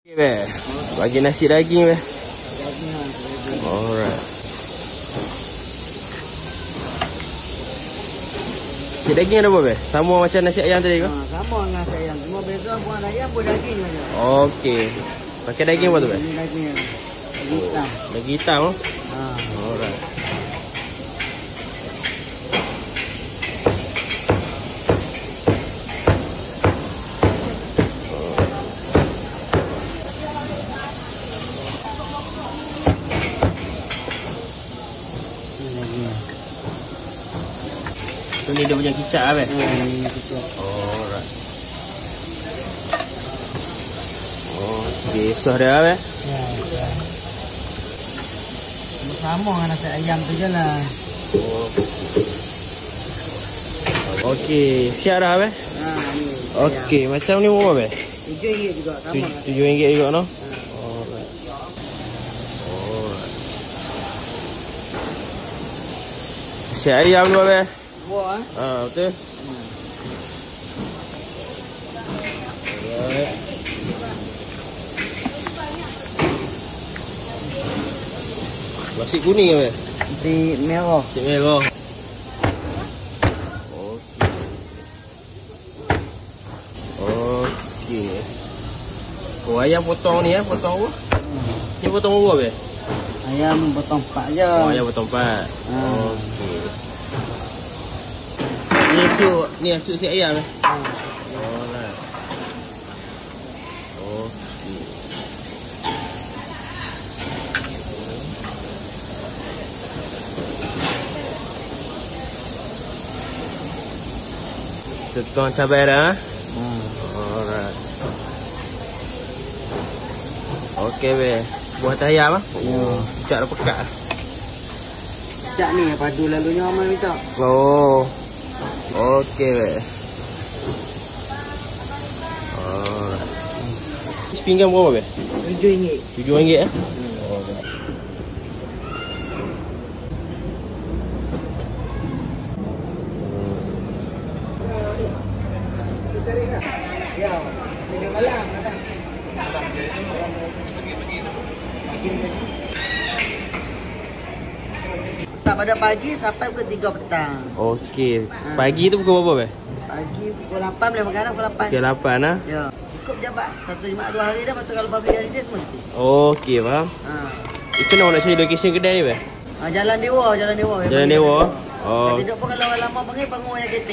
Okay, be. Bagi nasi daging be. Daging. Alright. Nasi daging ada apa be? Sama macam nasi ayam tadi ke? Sama dengan nasi ayam. Cuma beza buat ayam buat daging aja. Okey. Pakai daging apa tu be? Ini daging. Daging hitam. Daging hitam. Ha. Alright. Ni dia punya kicap lah be? Ini kicap. Alright. Okey, sos dia be? Ya. Sama dengan nasi ayam tu je lah. Okey, siap dah be? Ha, ni. Okey, macam ni berapa be? RM7 juga sama. RM7 juga no? Nasi ayam dua be? Buah Betul. Nasi kuning ke be? Nasi merah. Nasi merah. Okey. Oh, ayam potong ni potong apa? Ni potong berapa be? Ayam potong 4 je. Oh, ayam potong 4. Okey. Ni asyuk si ayam eh? Oh lah. Okey. Tukang cabai dah. Alright. Okey be. Buah ayam ah. Ya. Cak dah pekat. Cak ni padu lalunya amal minta. Oh. Okey be. Alright. Sepinggan berapa be? RM7. RM7 eh? Ya, jadi malam ada. Start pada pagi sampai pukul 3 petang. Okey. Pagi tu pukul berapa be? Pagi pukul 8 boleh makan pukul 8. Pukul 8 ah. Ya. Cukup pejabat. Satu Jumaat 2 hari dah, lepas tu kalau public hari dia semua cuti. Okey, faham. Ha. Itu nak cari location kedai ni be? Jalan Dewa, Jalan Dewa. Jalan Dewa. Oh. Tidak pun kalau orang lama panggil bangun yang KT.